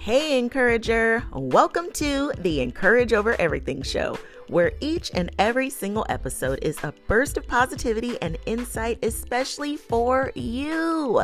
Hey, Encourager! Welcome to the Encourage Over Everything show, where each and every single episode is a burst of positivity and insight, especially for you.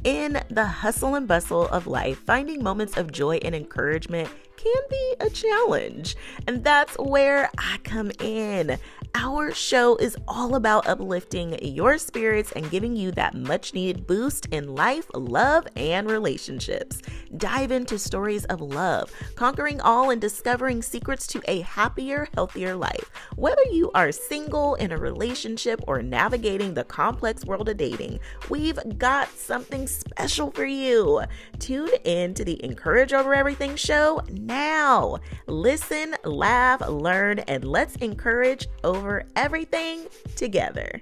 In the hustle and bustle of life, finding moments of joy and encouragement can be a challenge, and that's where I come in. Our show is all about uplifting your spirits and giving you that much needed boost in life, love, and relationships. Dive into stories of love, conquering all and discovering secrets to a happier, healthier life. Whether you are single, in a relationship, or navigating the complex world of dating, we've got something special for you. Tune in to the Encourage Over Everything show now. Listen, laugh, learn, and let's encourage over everything together.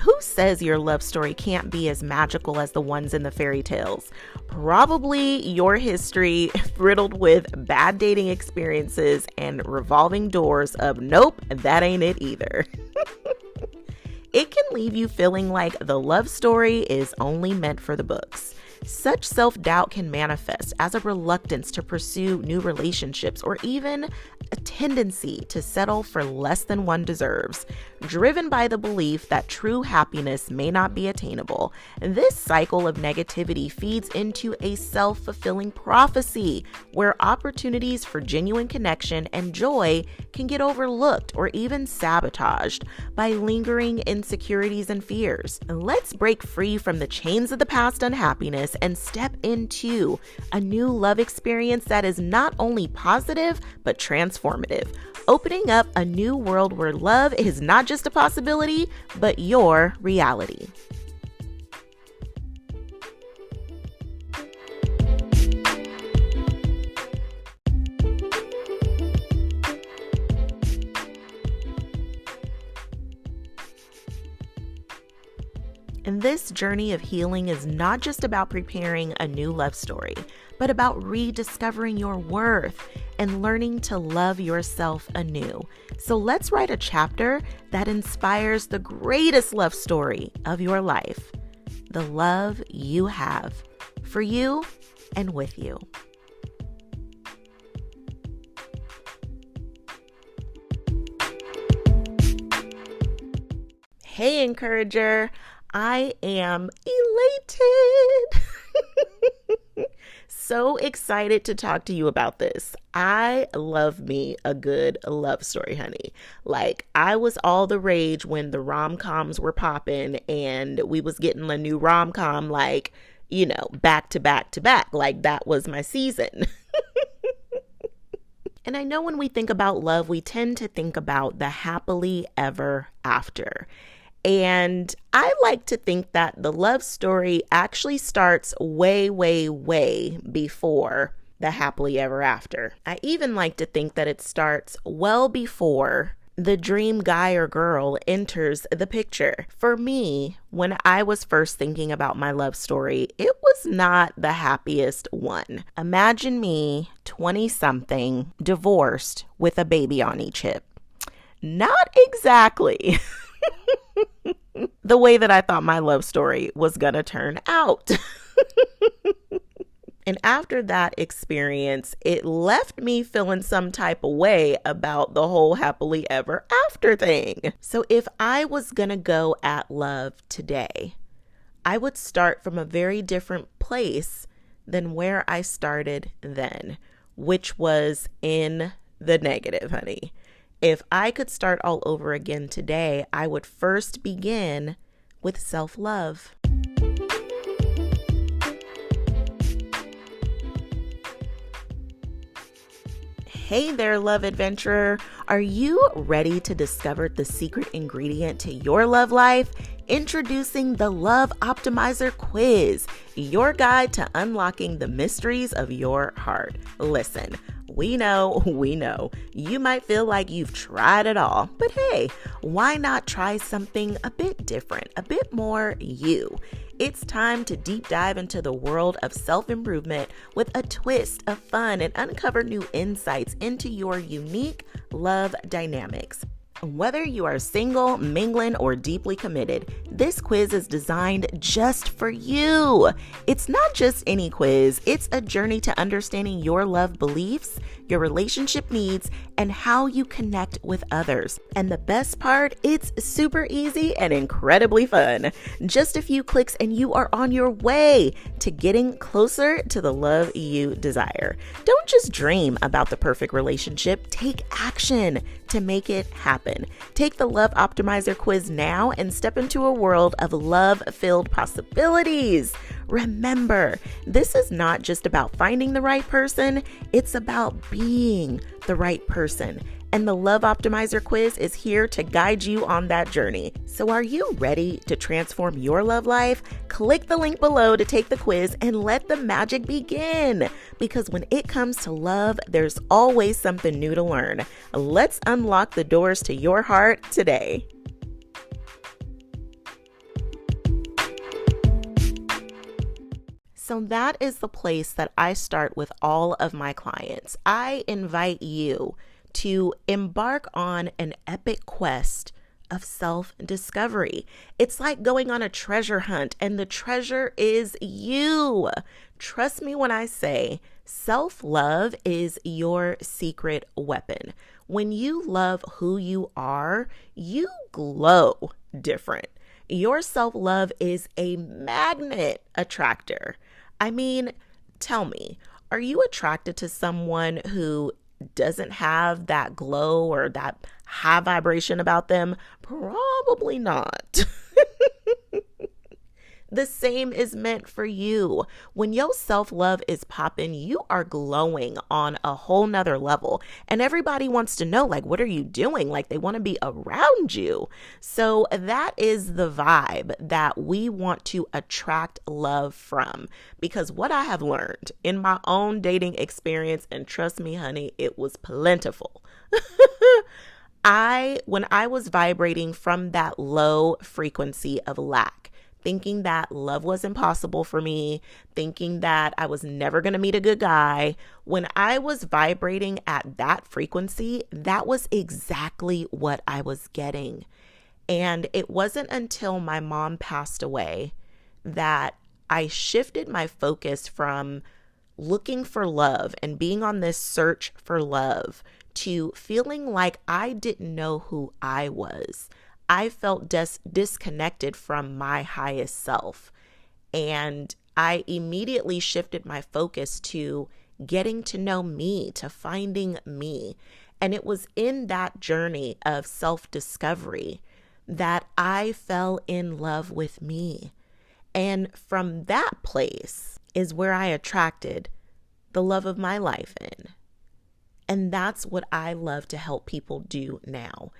Who says your love story can't be as magical as the ones in the fairy tales? Probably your history riddled with bad dating experiences and revolving doors of nope, that ain't it either. It can leave you feeling like the love story is only meant for the books. Such self-doubt can manifest as a reluctance to pursue new relationships or even a tendency to settle for less than one deserves, driven by the belief that true happiness may not be attainable. This cycle of negativity feeds into a self-fulfilling prophecy where opportunities for genuine connection and joy can get overlooked or even sabotaged by lingering insecurities and fears. Let's break free from the chains of the past unhappiness and step into a new love experience that is not only positive but transformative, opening up a new world where love is not just a possibility but your reality. And this journey of healing is not just about preparing a new love story, but about rediscovering your worth and learning to love yourself anew. So let's write a chapter that inspires the greatest love story of your life, the love you have for you and with you. Hey, Encourager! I am elated. So excited to talk to you about this. I love me a good love story, honey. Like, I was all the rage when the rom-coms were popping and we was getting a new rom-com, like, you know, back to back to back. Like, that was my season. And I know when we think about love, we tend to think about the happily ever after. And I like to think that the love story actually starts way, way, way before the happily ever after. I even like to think that it starts well before the dream guy or girl enters the picture. For me, when I was first thinking about my love story, it was not the happiest one. Imagine me, 20-something, divorced with a baby on each hip. Not exactly the way that I thought my love story was gonna turn out. And after that experience, it left me feeling some type of way about the whole happily ever after thing. So if I was gonna go at love today, I would start from a very different place than where I started then, which was in the negative, honey. If I could start all over again today, I would first begin with self-love. Hey there, love adventurer. Are you ready to discover the secret ingredient to your love life? Introducing the Love Optimizer Quiz, your guide to unlocking the mysteries of your heart. Listen, We know. You might feel like you've tried it all, but hey, why not try something a bit different, a bit more you? It's time to deep dive into the world of self-improvement with a twist of fun and uncover new insights into your unique love dynamics. Whether you are single, mingling, or deeply committed, this quiz is designed just for you. It's not just any quiz, it's a journey to understanding your love beliefs, your relationship needs, and how you connect with others. And the best part, it's super easy and incredibly fun. Just a few clicks and you are on your way to getting closer to the love you desire. Don't just dream about the perfect relationship, take action to make it happen. Take the Love Optimizer quiz now and step into a world of love-filled possibilities. Remember, this is not just about finding the right person, it's about being the right person. And the Love Optimizer quiz is here to guide you on that journey. So are you ready to transform your love life? Click the link below to take the quiz and let the magic begin. Because when it comes to love, there's always something new to learn. Let's unlock the doors to your heart today. So that is the place that I start with all of my clients. I invite you to embark on an epic quest of self-discovery. It's like going on a treasure hunt, and the treasure is you. Trust me when I say self-love is your secret weapon. When you love who you are, you glow different. Your self-love is a magnet attractor. I mean, tell me, are you attracted to someone who doesn't have that glow or that high vibration about them? Probably not. The same is meant for you. When your self-love is popping, you are glowing on a whole nother level. And everybody wants to know, like, what are you doing? Like, they want to be around you. So that is the vibe that we want to attract love from. Because what I have learned in my own dating experience, and trust me, honey, it was plentiful. When I was vibrating from that low frequency of lack, thinking that love was impossible for me, thinking that I was never going to meet a good guy. When I was vibrating at that frequency, that was exactly what I was getting. And it wasn't until my mom passed away that I shifted my focus from looking for love and being on this search for love to feeling like I didn't know who I was. I felt disconnected from my highest self. And I immediately shifted my focus to getting to know me, to finding me. And it was in that journey of self-discovery that I fell in love with me. And from that place is where I attracted the love of my life in. And that's what I love to help people do now.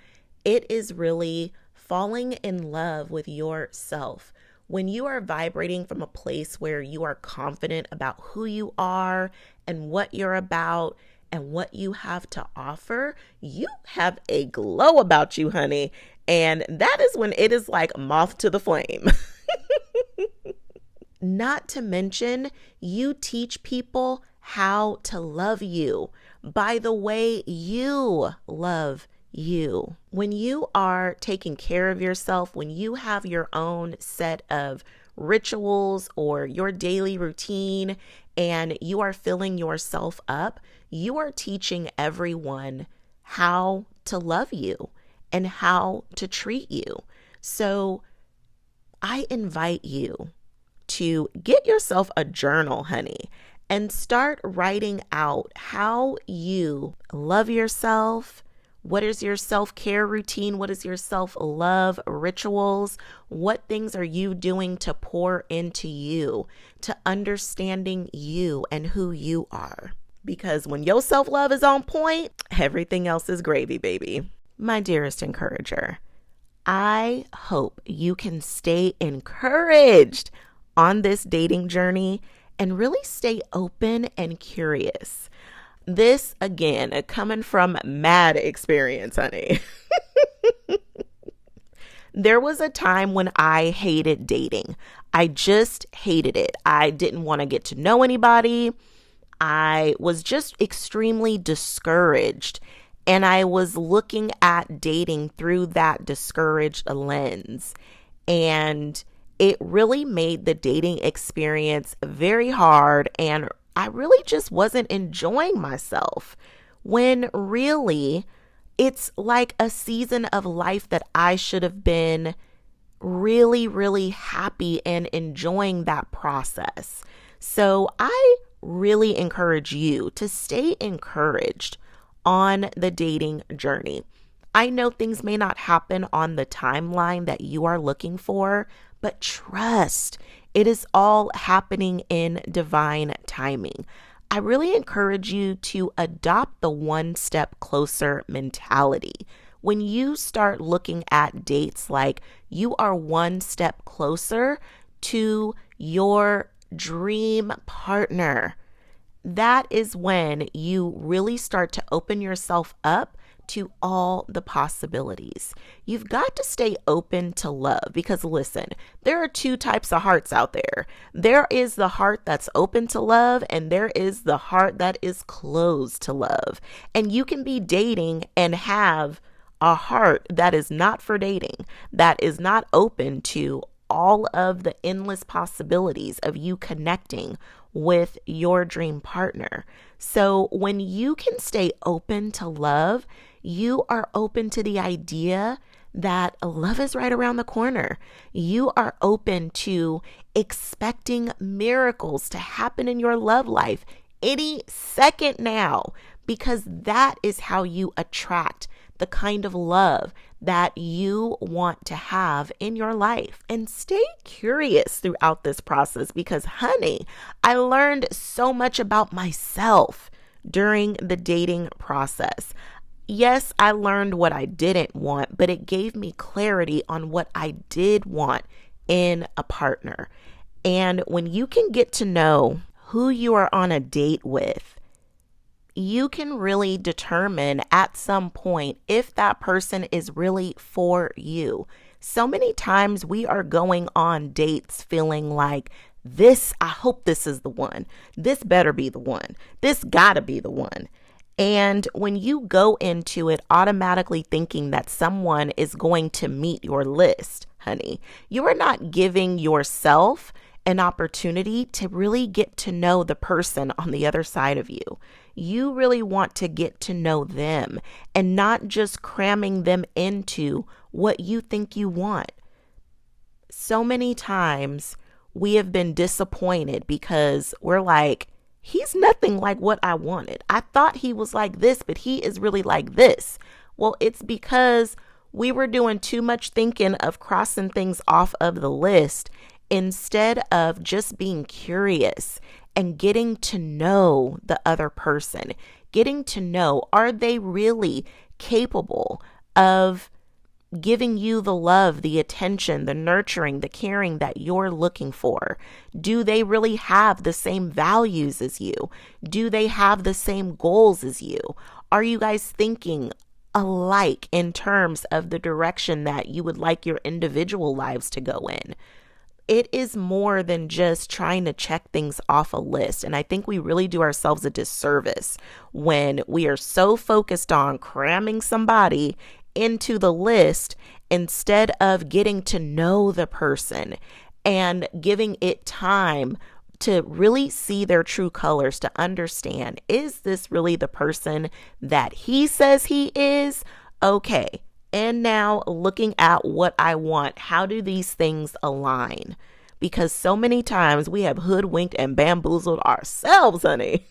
It is really falling in love with yourself. When you are vibrating from a place where you are confident about who you are and what you're about and what you have to offer, you have a glow about you, honey. And that is when it is like moth to the flame. Not to mention, you teach people how to love you by the way you love you. When you are taking care of yourself, when you have your own set of rituals or your daily routine and you are filling yourself up, you are teaching everyone how to love you and how to treat you. So I invite you to get yourself a journal, honey, and start writing out how you love yourself. What is your self-care routine? What is your self-love rituals? What things are you doing to pour into you, to understanding you and who you are? Because when your self-love is on point, everything else is gravy, baby. My dearest encourager, I hope you can stay encouraged on this dating journey and really stay open and curious. This, again, coming from mad experience, honey. There was a time when I hated dating. I just hated it. I didn't want to get to know anybody. I was just extremely discouraged. And I was looking at dating through that discouraged lens. And it really made the dating experience very hard. And I really just wasn't enjoying myself. When really, it's like a season of life that I should have been really, really happy and enjoying that process. So I really encourage you to stay encouraged on the dating journey. I know things may not happen on the timeline that you are looking for, but trust, it is all happening in divine timing. I really encourage you to adopt the one step closer mentality. When you start looking at dates like you are one step closer to your dream partner, that is when you really start to open yourself up to all the possibilities. You've got to stay open to love because listen, there are two types of hearts out there. There is the heart that's open to love and there is the heart that is closed to love. And you can be dating and have a heart that is not for dating, that is not open to all of the endless possibilities of you connecting with your dream partner. So when you can stay open to love, you are open to the idea that love is right around the corner. You are open to expecting miracles to happen in your love life any second now, because that is how you attract the kind of love that you want to have in your life. And stay curious throughout this process because, honey, I learned so much about myself during the dating process. Yes, I learned what I didn't want, but it gave me clarity on what I did want in a partner. And when you can get to know who you are on a date with, you can really determine at some point if that person is really for you. So many times we are going on dates feeling like I hope this is the one. This better be the one. This gotta be the one. And when you go into it automatically thinking that someone is going to meet your list, honey, you are not giving yourself an opportunity to really get to know the person on the other side of you. You really want to get to know them and not just cramming them into what you think you want. So many times we have been disappointed because we're like, he's nothing like what I wanted. I thought he was like this, but he is really like this. Well, it's because we were doing too much thinking of crossing things off of the list instead of just being curious and getting to know the other person, getting to know, are they really capable of giving you the love, the attention, the nurturing, the caring that you're looking for? Do they really have the same values as you? Do they have the same goals as you? Are you guys thinking alike in terms of the direction that you would like your individual lives to go in? It is more than just trying to check things off a list. And I think we really do ourselves a disservice when we are so focused on cramming somebody into the list instead of getting to know the person and giving it time to really see their true colors, to understand, is this really the person that he says he is? Okay. And now looking at what I want, how do these things align? Because so many times we have hoodwinked and bamboozled ourselves, honey.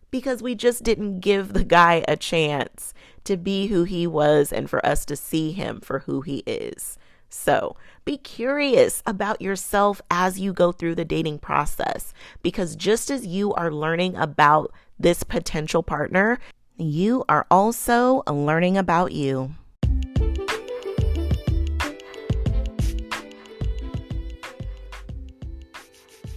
Because we just didn't give the guy a chance to be who he was and for us to see him for who he is. So be curious about yourself as you go through the dating process, because just as you are learning about this potential partner, you are also learning about you.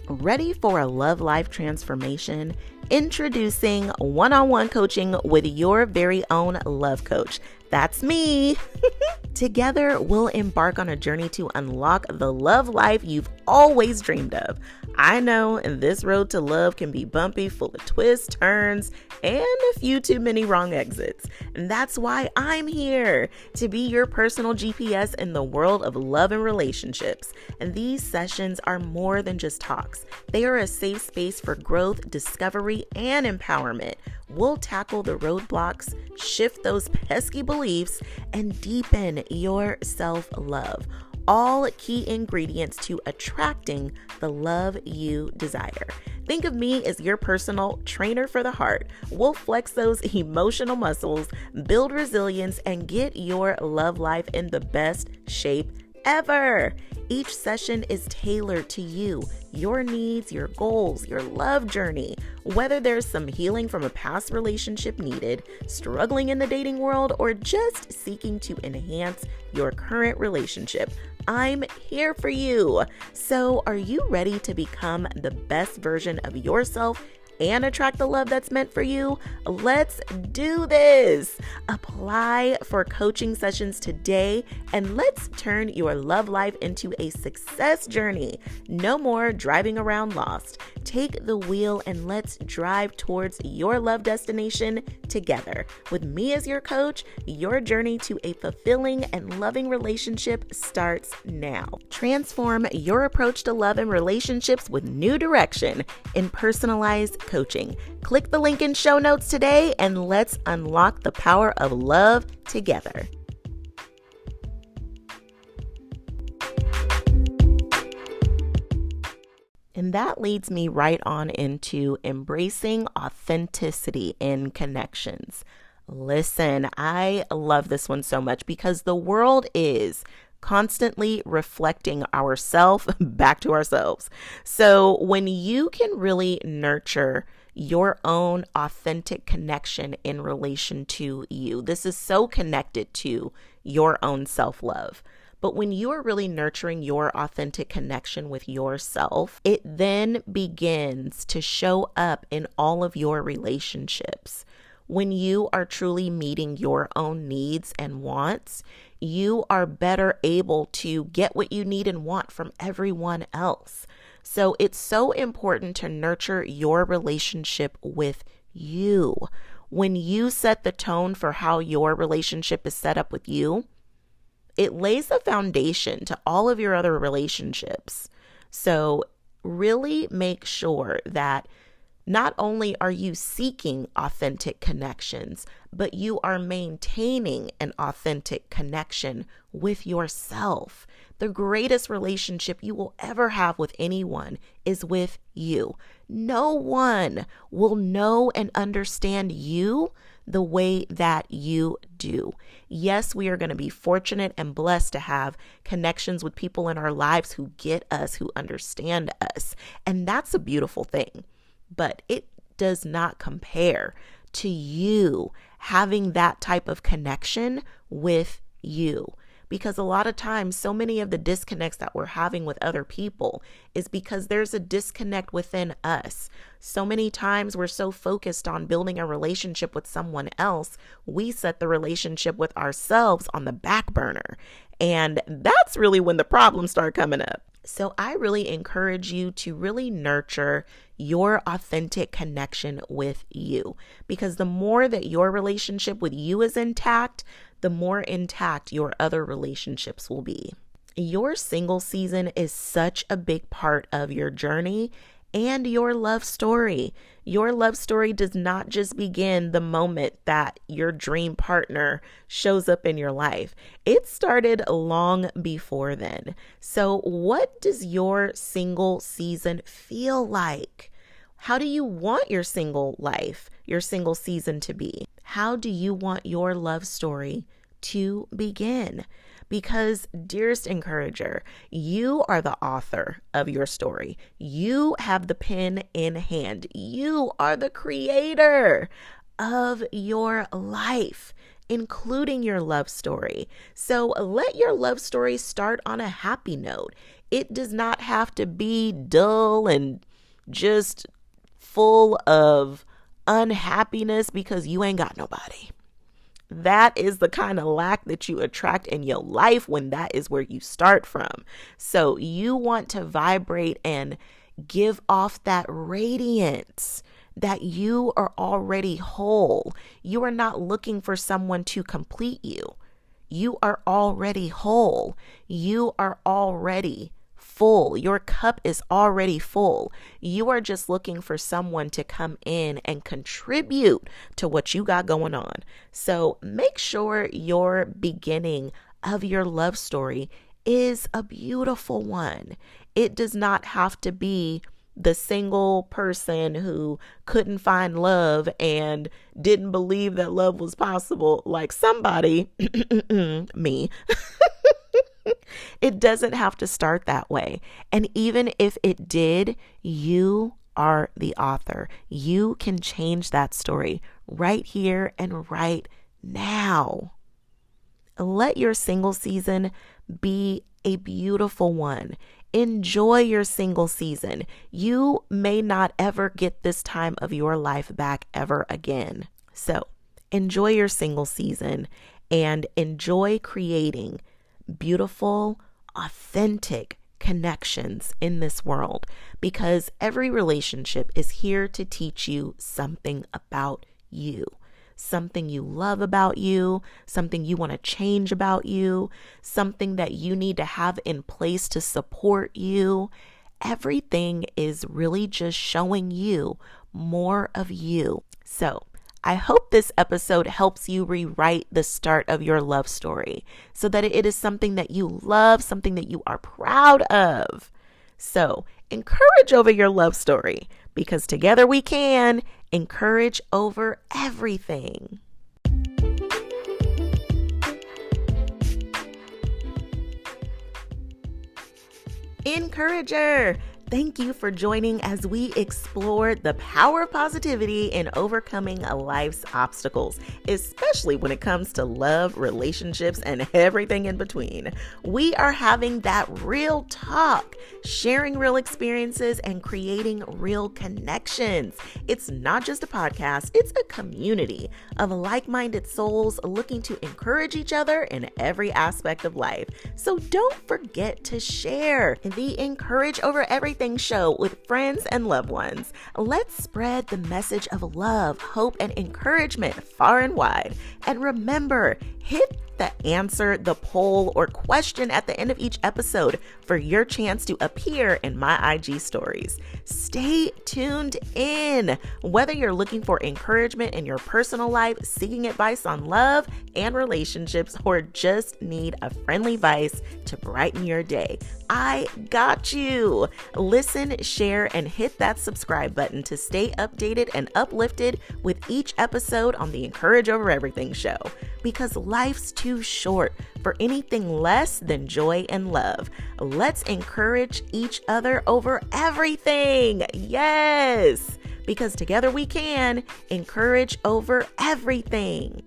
Ready for a love life transformation? Introducing one-on-one coaching with your very own love coach. That's me. Together, we'll embark on a journey to unlock the love life you've always dreamed of. I know this road to love can be bumpy, full of twists, turns, and a few too many wrong exits. And that's why I'm here to be your personal GPS in the world of love and relationships. And these sessions are more than just talks. They are a safe space for growth, discovery, and empowerment. We'll tackle the roadblocks, shift those pesky beliefs, and deepen your self-love. All key ingredients to attracting the love you desire. Think of me as your personal trainer for the heart. We'll flex those emotional muscles, build resilience, and get your love life in the best shape ever. Each session is tailored to you, your needs, your goals, your love journey. Whether there's some healing from a past relationship needed, struggling in the dating world, or just seeking to enhance your current relationship, I'm here for you. So, are you ready to become the best version of yourself and attract the love that's meant for you? Let's do this. Apply for coaching sessions today and let's turn your love life into a success journey. No more driving around lost. Take the wheel and let's drive towards your love destination together. With me as your coach, your journey to a fulfilling and loving relationship starts now. Transform your approach to love and relationships with new direction in personalized coaching. Click the link in show notes today and let's unlock the power of love together. And that leads me right on into embracing authenticity in connections. Listen, I love this one so much because the world is constantly reflecting ourselves back to ourselves. So when you can really nurture your own authentic connection in relation to you, this is so connected to your own self-love. But when you are really nurturing your authentic connection with yourself, it then begins to show up in all of your relationships. When you are truly meeting your own needs and wants, you are better able to get what you need and want from everyone else. So it's so important to nurture your relationship with you. When you set the tone for how your relationship is set up with you, it lays the foundation to all of your other relationships. So really make sure that not only are you seeking authentic connections, but you are maintaining an authentic connection with yourself. The greatest relationship you will ever have with anyone is with you. No one will know and understand you the way that you do. Yes, we are going to be fortunate and blessed to have connections with people in our lives who get us, who understand us. And that's a beautiful thing. But it does not compare to you having that type of connection with you. Because a lot of times, so many of the disconnects that we're having with other people is because there's a disconnect within us. So many times we're so focused on building a relationship with someone else, we set the relationship with ourselves on the back burner. And that's really when the problems start coming up. So I really encourage you to really nurture your authentic connection with you, because the more that your relationship with you is intact, the more intact your other relationships will be. Your single season is such a big part of your journey and your love story. Your love story does not just begin the moment that your dream partner shows up in your life. It started long before then. So what does your single season feel like? How do you want your single life, your single season to be? How do you want your love story to begin? Because, dearest encourager, you are the author of your story. You have the pen in hand. You are the creator of your life, including your love story. So let your love story start on a happy note. It does not have to be dull and just full of unhappiness because you ain't got nobody. That is the kind of lack that you attract in your life when that is where you start from. So you want to vibrate and give off that radiance that you are already whole. You are not looking for someone to complete you. You are already whole. You are already full. Your cup is already full. You are just looking for someone to come in and contribute to what you got going on. So make sure your beginning of your love story is a beautiful one. It does not have to be the single person who couldn't find love and didn't believe that love was possible, like somebody, me. It doesn't have to start that way. And even if it did, you are the author. You can change that story right here and right now. Let your single season be a beautiful one. Enjoy your single season. You may not ever get this time of your life back ever again. So enjoy your single season and enjoy creating beautiful, authentic connections in this world, because every relationship is here to teach you something about you, something you love about you, something you want to change about you, something that you need to have in place to support you. Everything is really just showing you more of you. So I hope this episode helps you rewrite the start of your love story so that it is something that you love, something that you are proud of. So encourage over your love story, because together we can encourage over everything. Encourager, thank you for joining as we explore the power of positivity in overcoming life's obstacles, especially when it comes to love, relationships, and everything in between. We are having that real talk, sharing real experiences, and creating real connections. It's not just a podcast, it's a community of like-minded souls looking to encourage each other in every aspect of life. So don't forget to share the Encourage Over Everything show with friends and loved ones. Let's spread the message of love, hope, and encouragement far and wide. And remember, hit the answer, the poll, or question at the end of each episode for your chance to appear in my IG stories. Stay tuned in. Whether you're looking for encouragement in your personal life, seeking advice on love and relationships, or just need a friendly vice to brighten your day, I got you. Listen, share, and hit that subscribe button to stay updated and uplifted with each episode on the Encourage Over Everything show, because life's too short for anything less than joy and love. Let's encourage each other over everything. Yes, because together we can encourage over everything.